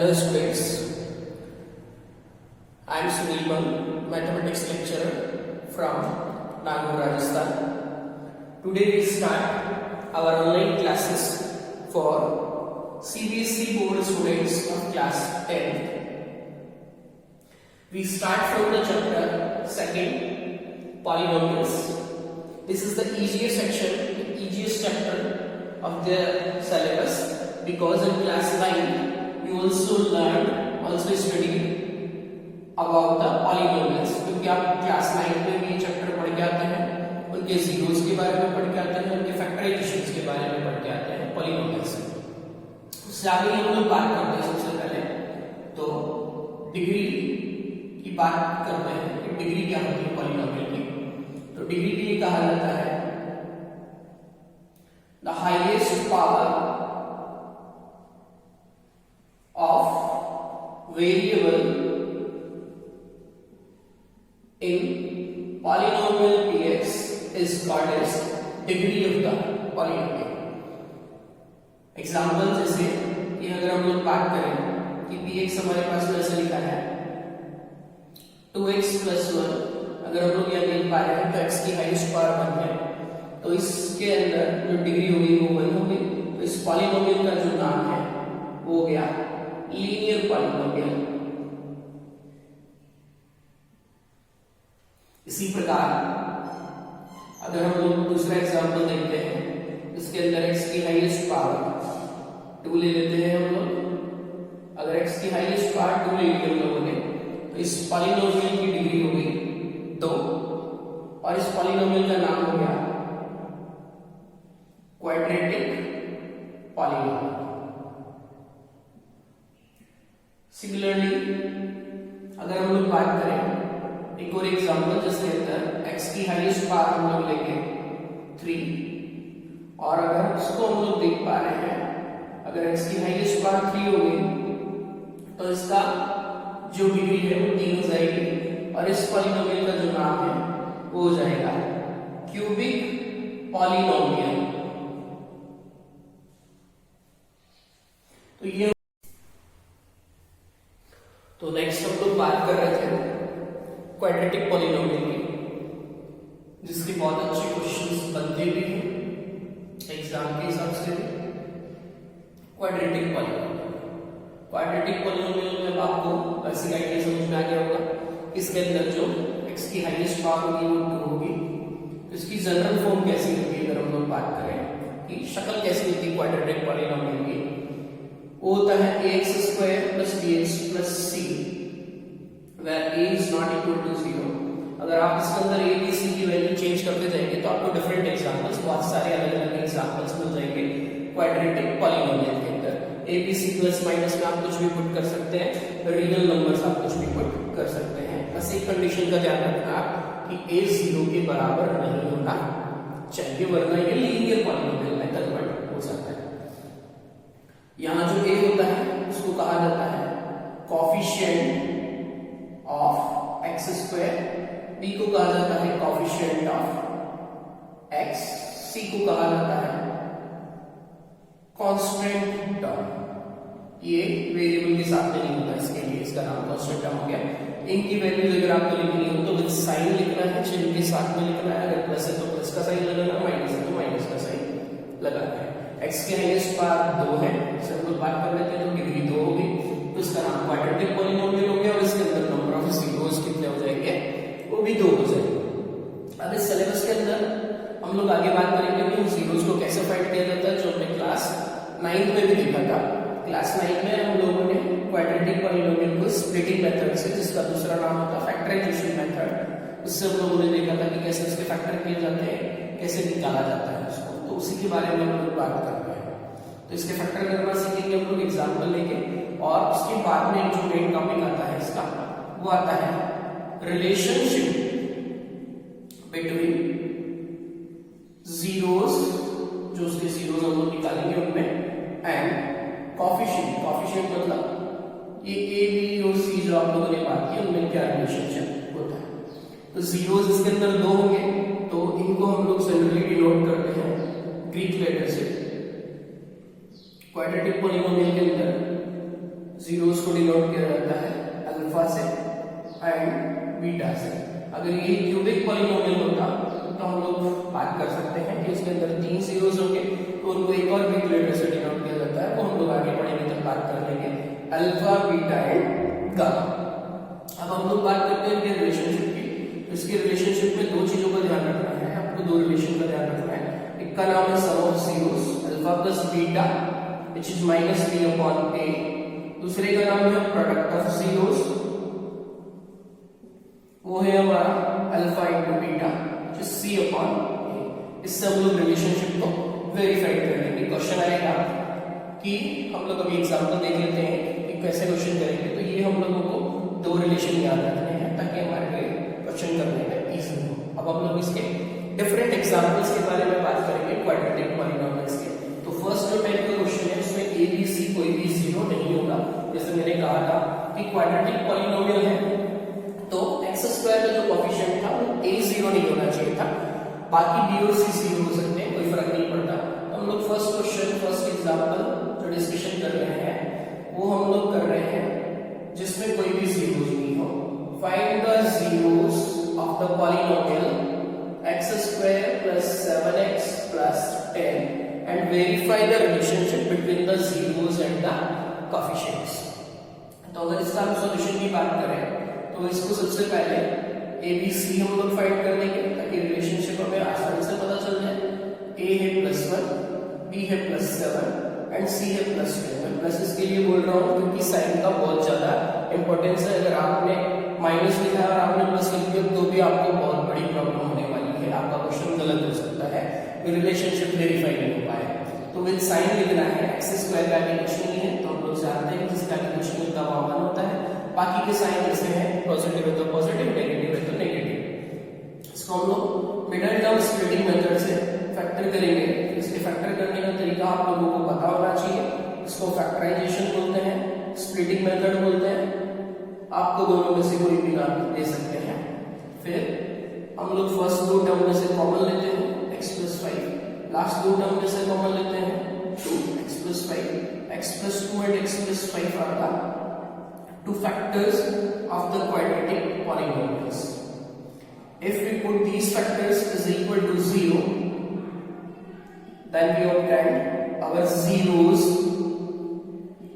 Hello students, I am Sunil Bang, mathematics lecturer from Nagpur, Rajasthan. Today we start our online classes for CBSE board students of class 10th. We start from the chapter 2nd, polynomials. This is the easiest section, the easiest chapter of the syllabus because in class 9 you also studied about the polynomials. क्योंकि आप class 9 में भी chapter पढ़ के आते हैं, उनके zeros के बारे में पढ़ के आते हैं, उनके फैक्टराइजेशंस के बारे में पढ़ के आते हैं पॉलिनोमियल्स। उससे आगे हम लोग बात करते हैं सबसे पहले तो डिग्री की बात करते हैं कि डिग्री क्या होती है पॉलिनोमियल की। तो डिग्री के लिए कहा जाता है the highest power of variable in polynomial px is called as degree of the polynomial. Example जैसे कि अगर हम लोग बात करें कि px हमारे पास में ऐसे लिखा है 2x + 1, अगर हम लोग यह देख पा रहे हैं तो x की हाईएस्ट पावर 1 है, तो इसके अंदर जो डिग्री होगी वो 1 होगी। तो इस पॉलिनोमियल का जो नाम है वो हो गया लीनियर पॉलिनोमियल। इसी प्रकार अगर हम लोग दूसरा एग्जांपल देखते हैं, इसके अंदर x की हाईएस्ट पावर 2 ले लेते हैं हम लोग। अगर x की हाईएस्ट पावर 2 ले ली हम लोगों ने तो इस पॉलिनोमियल की डिग्री होगी 2 और इस पॉलिनोमियल का नाम हो गया क्वाड्रेटिक पॉलिनोमियल। सिमिलरली अगर हम लोग बात करें एक और एग्जांपल जिसके अंदर x की हाईएस्ट पावर हम लोग लेंगे 3 और अगर इसको हम लोग देख पा रहे हैं अगर x की हाईएस्ट पावर 3 होगी तो इसका जो डिग्री है वो 3 हो जाएगी और इस पॉलिनोमियल का जो नाम है वो हो जाएगा क्यूबिक पॉलिनोमियल। तो नेक्स्ट हम लोग बात कर रहे थे क्वाड्रेटिक पॉलिनोमियल की, जिसके बहुत अच्छे क्वेश्चंस बनते भी हैं एग्जाम के हिसाब से। क्वाड्रेटिक पॉलिनोमियल में आपको बेसिक आइडिया समझ में आ गया होगा। इसके अंदर जो x की हाईएस्ट पावर होगी वो 2 होगी। तो इसकी जनरल फॉर्म कैसी होगी अगर हम लोग बात करें कि शक्ल कैसी होती है क्वाड्रेटिक पॉलिनोमियल की, वो होता है ax square plus bx plus c where a is not equal to 0। अगर आप इसके अंदर a b c की वैल्यू चेंज करते जाएंगे तो आपको डिफरेंट एग्जांपल्स, बहुत सारे अलग अलग एग्जांपल्स मिल जाएंगे क्वाड्रेटिक पॉलिनोमियल के अंदर। a b c plus minus में आप कुछ भी पुट कर सकते हैं, रियल नंबर्स आप कुछ भी पुट कर सकते हैं। बस एक कंडीशन का ध्यान रखना कि a 0 के बराबर नहीं होना चाहिए, वरना ये लीनियर पॉलिनोमियल में कन्वर्ट हो सकता है। यहां जो a होता है उसको कहा जाता है coefficient of x square, b को कहा जाता है कोफिशिएंट ऑफ x, c को कहा जाता है कांस्टेंट टर्म। ये वेरिएबल के साथ में नहीं होता, इसके लिए इसका नाम कांस्टेंट टर्म हो गया। इनकी वैल्यूज अगर आपको लिखनी हो तो विद साइन लिखना है, चिन्ह के साथ में लिखना है। अगर प्लस है तो प्लस का साइन लगाना, माइनस है तो माइनस का साइन लगाना है। x की हाईएस्ट पावर 2 है, इसे हम लोग बात कर लेते हैं तो डिग्री 2 होगी, तो इसका नाम क्वाड्रेटिक पॉलिनोमियल हो गया और इसके अंदर नंबर ऑफ जीरोस कितने हो जाएंगे, वो भी 2 हो जाएंगे। अब इस सिलेबस के अंदर हम लोग आगे बात करेंगे कि जीरोस को कैसे फाइंड किया जाता है, जो हमने क्लास 9 में भी देखा था। क्लास 9 में हम लोगों ने क्वाड्रेटिक पॉलिनोमियल को स्प्लिटिंग मेथड से, जिसका दूसरा नाम होता है फैक्टराइजेशन मेथड, उससे हम लोगों ने देखा था कि कैसे उसके फैक्टर किए जाते हैं, कैसे निकाला जाता है उसको। तो उसी के बारे में हम लोग बात करते हैं। तो इसके फैक्टर करना सीखेंगे हम लोग, एग्जांपल लेके, और उसके बाद में जो मेन टॉपिक आता है इसका वो आता है रिलेशनशिप बिटवीन जीरोस, जो उसके जीरोस हम लोग निकालेंगे उनमें, एंड कोफिशिएंट मतलब ये a b और c जो आप लोगों ने बात की उनमें क्या रिलेशनशिप होता है। तो जीरोस इसके अंदर 2 होंगे तो इनको हम लोग जनरली डिनोट करते हैं ग्रीक लेटर से। क्वाड्रेटिक पॉलिनोमियल के अंदर जीरोस को डिनोट किया जाता है अल्फा से एंड बीटा से। अगर ये क्यूबिक पॉलिनोमियल होता तो हम लोग बात कर सकते हैं कि उसके अंदर 3 जीरोस होंगे, तो उनको एक और बिग लेटर से डिनोट किया जाता है, वो हम लोग आगे पढ़ेंगे तब बात कर लेंगे, अल्फा बीटा एंड गामा। अब हम लोग बात करते हैं इनके रिलेशनशिप की। तो इसके रिलेशनशिप में दो चीजों का ध्यान रखना है, आपको दो रिलेशन का ध्यान रखना है। एक का नाम है sum of zeros alpha plus beta which is minus b upon a। दूसरे का नाम है प्रोडक्ट ऑफ जीरोस, वो है हमारा अल्फा इनटू बीटा जो c अपॉन a। इससे हम लोग रिलेशनशिप को वेरीफाई कर लेंगे। क्वेश्चन आएगा कि हम लोग अभी एग्जांपल देख लेते हैं कि कैसे क्वेश्चन करेंगे। तो ये हम लोगों को दो रिलेशन याद रखने हैं ताकि हमारे लिए क्वेश्चन करने में इजी हो। अब हम लोग इसके डिफरेंट एग्जांपल्स के बारे में बात करेंगे क्वाड्रेटिक पॉलिनोमियल्स के। तो फर्स्ट जो टाइप का क्वेश्चन है उसमें a b c कोई भी जीरो नहीं होगा। जैसे मैंने कहा था कि क्वाड्रेटिक पॉलिनोमियल है तो x स्क्वायर का जो कोएफिशिएंट था वो a जीरो नहीं होना चाहिए था, बाकी b और c जीरो हो सकते हैं, कोई फर्क नहीं पड़ता। हम लोग फर्स्ट क्वेश्चन फर्स्ट एग्जांपल जो डिस्कशन कर रहे हैं वो हम लोग कर रहे हैं जिसमें कोई भी जीरोस नहीं हो। Find the zeros of the polynomial x square plus 7x plus 10 and verify the relationship between the zeros and the coefficients। तो अगर इसका हम सॉल्यूशन की बात करें तो इसको सबसे पहले a b c हम लोग फाइंड कर लेंगे ताकि रिलेशनशिप हमें आसानी से पता चल जाए। a है +1, b है +7 एंड c है +10। मैं प्लस इसके लिए बोल रहा हूँ क्योंकि साइन का बहुत ज्यादा इंपॉर्टेंस है। अगर आपने माइनस लिखा है और आपने प्लस लिख दिया तो भी आपको बहुत बड़ी प्रॉब्लम होने वाली है, आपका क्वेश्चन गलत हो सकता है, रिलेशनशिप वेरीफाई नहीं हो पाए। तो विद साइन लिखना है, एक्स स्क्वायर का कुछ नहीं है तो हम लोग जानते हैं कि जिसका कुछ नहीं होता वहां 1 होता है। बाकी के साइन ऐसे हैं, पॉजिटिव है तो पॉजिटिव, नेगेटिव है तो नेगेटिव। इसको हम लोग मिडिल टर्म स्प्लिटिंग मेथड से फैक्टर करेंगे। इसके फैक्टर करने का तरीका आप लोगों को पता होना चाहिए। इसको फैक्टराइजेशन बोलते हैं, स्प्लिटिंग मेथड बोलते हैं। आपको दोनों में से कोई भी नाम दे सकते हैं। फिर हम लोग फर्स्ट दो टर्म में से कॉमन लेते हैं x + 5, लास्ट दो टर्म में से कॉमन लेते हैं 2x + 5। x + 2 and x + 5 are the two factors of the quadratic polynomials. If we put these factors is equal to 0, then we obtain our zeros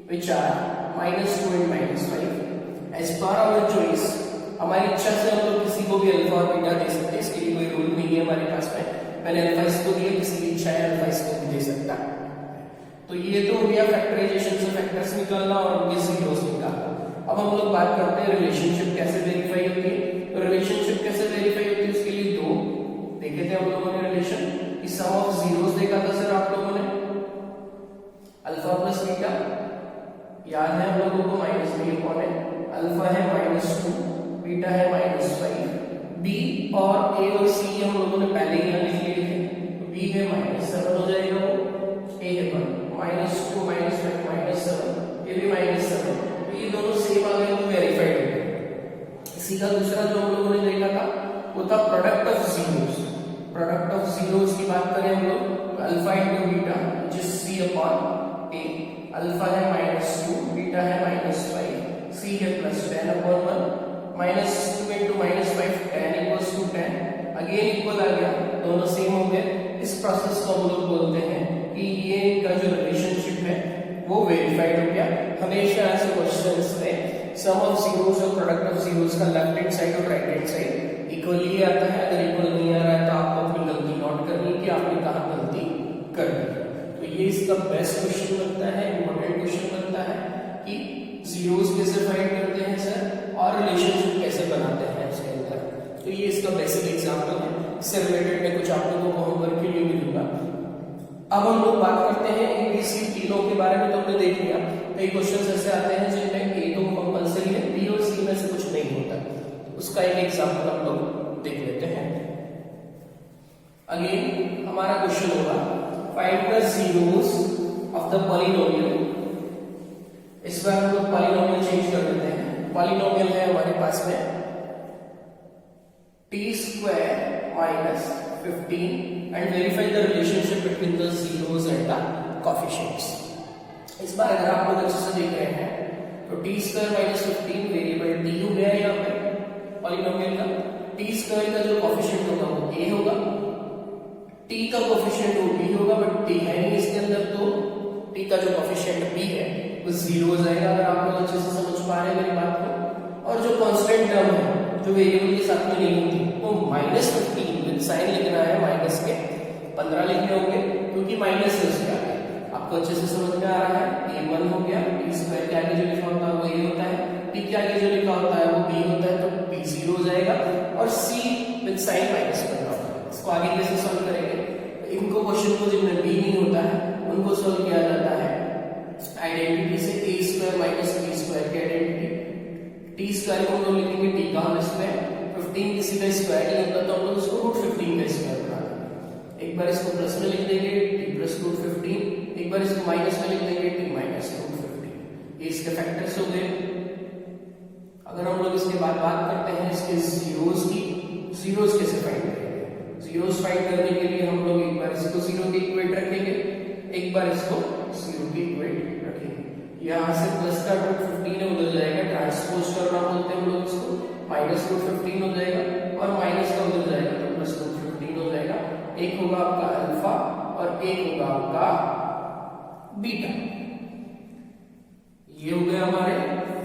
which are -2 and -5 as per our choice। हमारी इच्छा से हम लोग किसी को भी alpha और beta दे सकते हैं, इसके लिए कोई रूल नहीं है हमारे पास में। मैंने अल्फा इसको दिया, किसी की इच्छा है अल्फा इसको भी दे सकता। तो ये तो हो गया फैक्टराइजेशन से फैक्टर्स निकालना और उनके जीरोस निकालना। अब हम लोग बात करते हैं रिलेशनशिप कैसे वेरीफाई होती है। तो रिलेशनशिप कैसे वेरीफाई होती है उसके लिए दो देखे थे हम लोगों ने रिलेशन कि सम ऑफ जीरोस देखा था सर आप लोगों ने, अल्फा प्लस बीटा याद है हम लोगों को, माइनस b अपॉन है, अल्फा है -2, बीटा है -5। b और a और c हम लोगों ने पहले ही लिख लिए थे। तो b है -7 हो जाएगा, वो a है -2 -5 -7, ये भी -7। तो ये दोनों सेम आ गए तो वेरीफाइड हो गए। इसी का दूसरा जो हम लोगों ने देखा था वो था product of zeros. Product of zeros की बात करें हम लोग alpha into beta which is c upon a। Alpha है -2, बीटा है -5, c है +10 upon 1, -2 into -5 10 equals to 10। Again equal आ गया, दोनों सेम हो गए। इस प्रोसेस को हम लोग बोलते हैं कि ये का जो रिलेशनशिप है वो वेरीफाइड हो गया। हमेशा ऐसे क्वेश्चंस में सम ऑफ जीरोस और प्रोडक्ट ऑफ जीरोस का लेफ्ट हैंड साइड और राइट हैंड साइड इक्वली आता है। अगर इक्वल नहीं आ रहा है तो आपको अपनी गलती नोट करनी है कि आपने कहाँ गलती कर दी। तो ये इसका बेस्ट क्वेश्चन बनता है, इंपॉर्टेंट क्वेश्चन बनता है कि जीरोस कैसे फाइंड करते हैं सर और रिलेशनशिप कैसे बनाते हैं उसके अंदर। तो ये इसका बेसिक एग्जांपल है। इससे रिलेटेड मैं कुछ आप लोगों को होमवर्क के लिए भी दूंगा। अब हम लोग बात करते हैं ABC तीनों के बारे में। तो हमने देख लिया कई क्वेश्चंस ऐसे आते हैं जिनमें A तो कंपलसरी है, B और C में से कुछ नहीं होता। उसका एक एग्जांपल हम लोग देख लेते हैं। अगेन हमारा क्वेश्चन होगा find the zeros of the polynomial. इस बार हम लोग पॉलिनोमियल चेंज कर देते हैं। पॉलिनोमियल है हमारे पास में t² - 15 and verify the relationship between the zeros and the coefficients। इस बार अगर आप लोग अच्छे से देख रहे हैं तो T square minus 15 variable T हो गया यहाँ पे पॉलिनोमियल का। टी स्क्वायर का जो कोफिशिएंट होगा वो a होगा, टी का कोफिशिएंट वो b होगा, बट t है नहीं इसके अंदर, तो t का जो कोफिशिएंट b है वो 0 हो जाएगा, अगर आप लोग अच्छे से समझ पा रहे हैं मेरी बात को। और जो कांस्टेंट टर्म है जो वेरिएबल के साथ में नहीं होती वो -15 विद साइन लिखना है, माइनस के 15 लिखने होंगे क्योंकि माइनस है उसके आगे। आपको अच्छे से समझ में आ रहा है, a1 हो गया, टी स्क्वायर के आगे जो लिखा होता है वो a होता है, टी के आगे जो लिखा होता है वो b होता है, तो b 0 हो जाएगा, और c विद साइन माइनस करना होता है। इसको आगे कैसे सॉल्व करेंगे, इनको क्वेश्चन को जिनमें b नहीं होता है उनको सॉल्व किया जाता है आइडेंटिटी से, a square minus b square की आइडेंटिटी। टी स्क्वायर को हम लोग लिखेंगे टी का होल स्क्वायर, 15 किसी का स्क्वायर नहीं होता तो हम लोग उसको √15 का स्क्वायर बना देंगे। एक बार इसको प्लस में लिख देंगे टी प्लस √15, एक बार इसको माइनस में लिख देंगे टी माइनस √15। ये इसके फैक्टर्स हो गए। अगर हम लोग इसके बाद बात करते हैं इसके जीरोस की, जीरोस कैसे फाइंड करेंगे। जीरोस फाइंड करने के लिए हम लोग एक बार इसको 0 के इक्वेट रखेंगे, एक बार इसको 0 के इक्वेट रखेंगे। यहाँ से प्लस का √15 है उधर जाएगा, ट्रांसपोज करना बोलते हैं हम लोग इसको, माइनस √15 हो जाएगा, और माइनस का उधर जाएगा तो प्लस √15 हो जाएगा। एक होगा आपका अल्फा और एक होगा आपका बीटा। ये हो गए हमारे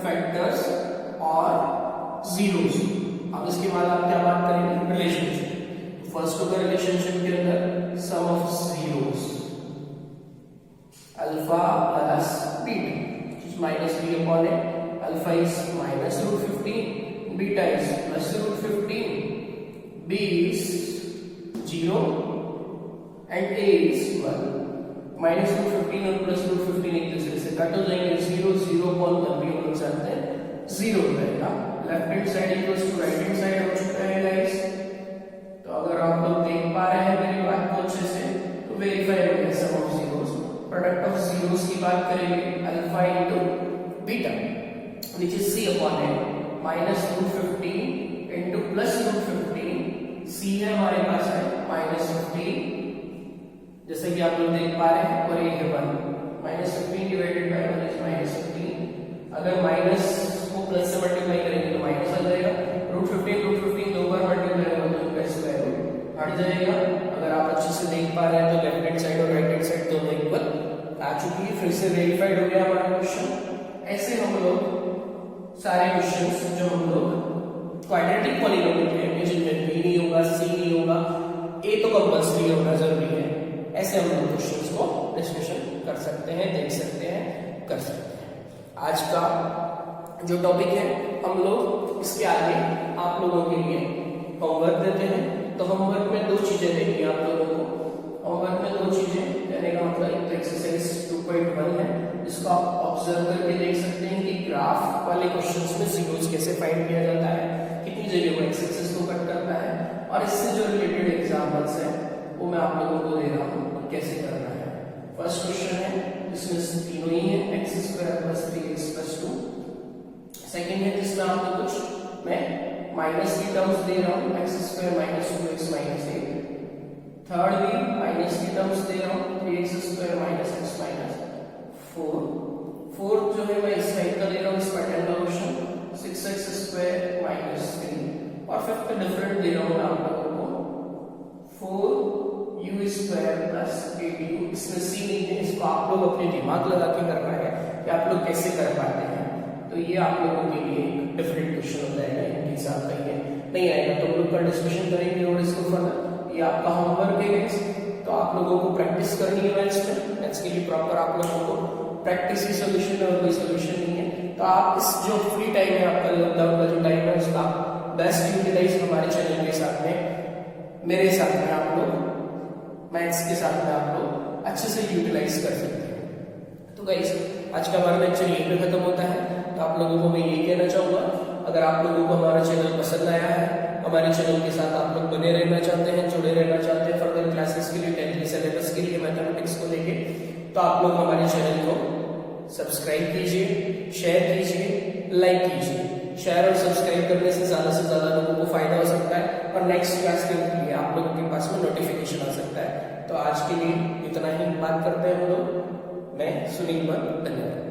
फैक्टर्स और जीरोस। अब इसके बाद आप क्या बात करेंगे, रिलेशनशिप। फर्स्ट होगा रिलेशनशिप के अंदर sum of zeros, alpha plus beta minus b upon a, alpha is minus √15, beta is plus √15, b is 0 and a is 1। Minus √15 और प्लस √15 एक दूसरे से कट हो जाएंगे, 0 0 अपॉन 1 भी हम लोग चाहते हैं 0 हो जाएगा। Left hand side equals to right hand side हो चुका है गाइस। तो अगर आप लोग देख पा रहे हैं मेरी बात को अच्छे से तो वेरीफाई हो गया sum of zeros. Product of zeros की बात करेंगे, alpha into beta which is c upon a minus √15 into plus √15, c है हमारे पास है माइनस 15 जैसे कि आप लोग देख पा रहे हैं, और ये है 1, minus 15 divided by 1 is minus 15। अगर माइनस को प्लस से मल्टीप्लाई करेंगे तो माइनस आ जाएगा, √15 दो बार मल्टीप्लाई होगा तो इनका स्क्वायर रूट हट जाएगा। अगर आप अच्छे से देख पा रहे हैं तो लेफ्ट हैंड साइड और राइट हैंड साइड दोनों इक्वल आ चुकी है, फिर से वेरीफाइड हो गया हमारा क्वेश्चन। ऐसे हम लोग सारे क्वेश्चंस जो हम लोग क्वाड्रेटिक पॉलीनोमियल के जिनमें b नहीं होगा, c नहीं होगा, a तो कंपल्सरी होना जरूरी है, ऐसे हम लोग क्वेश्चंस को डिस्कशन कर सकते हैं, देख सकते हैं, कर सकते हैं। आज का जो टॉपिक है हम लोग इसके आगे आप लोगों के लिए होमवर्क देते हैं। तो होमवर्क में 2 चीजें देंगे आप लोगों को। होमवर्क में 2 चीजें कहने का मतलब एक तो एक्सरसाइज 2.1 है, जिसको आप ऑब्जर्व करके देख सकते हैं कि ग्राफ वाले क्वेश्चंस में जीरोस कैसे फाइंड किया जाता है, कितनी जगह वो एक्स एक्सिस को कट करता है, और इससे जो रिलेटेड एग्जांपल्स हैं वो मैं आप लोगों को दे रहा हूँ कैसे करना है। फर्स्ट क्वेश्चन है जिसमें तीनों ही है, x square plus 3x plus 2। Second है जिसमें आपको कुछ मैं माइनस की टर्म्स दे रहा हूँ, x square minus 2x minus 8। Third भी माइनस की टर्म्स दे रहा हूँ, 3x square minus x minus 4। Fourth जो है मैं इस टाइप का दे रहा हूँ, इस पैटर्न का क्वेश्चन 6x स्क्वायर माइनस 3। और फिफ्थ डिफरेंट दे रहा हूँ मैं आप लोगों को 4u स्क्वायर प्लस 8u। इसमें c नहीं है, इसको आप लोग अपने दिमाग लगा के करना है कि आप लोग कैसे कर पाते हैं। तो ये आप लोगों के लिए डिफरेंट क्वेश्चन हो जाएगा, इनके हिसाब का ये नहीं आएगा तो हम लोग कल डिस्कशन करेंगे और इसको फर्दर। ये आपका होमवर्क है गाइस, तो आप लोगों को प्रैक्टिस करनी है मैथ्स में। मैथ्स के लिए प्रॉपर आप लोगों को प्रैक्टिस ही सोल्यूशन है और कोई सोल्यूशन नहीं है। तो आप इस जो फ्री टाइम है आपका, लॉकडाउन का जो टाइम है, उसका बेस्ट यूटिलाइज हमारे चैनल के साथ में, मेरे साथ में आप लोग मैथ्स के साथ में आप लोग अच्छे से यूटिलाइज कर सकते हैं। तो गाइस आज का हमारा लेक्चर यहीं पे खत्म होता है। तो आप लोगों को मैं ये कहना चाहूँगा, अगर आप लोगों को हमारा चैनल पसंद आया है, हमारे चैनल के साथ आप लोग बने रहना चाहते हैं, जुड़े रहना चाहते हैं फर्दर क्लासेस के लिए, 10th के सिलेबस के लिए, मैथमेटिक्स को लेके, तो आप लोग हमारे चैनल को सब्सक्राइब कीजिए, शेयर कीजिए, लाइक कीजिए। शेयर और सब्सक्राइब करने से ज्यादा लोगों को फायदा हो सकता है और नेक्स्ट क्लास के लिए आप लोगों के पास में नोटिफिकेशन आ सकता है। तो आज के लिए इतना ही बात करते हैं हम लोग। मैं सुनील, धन्यवाद।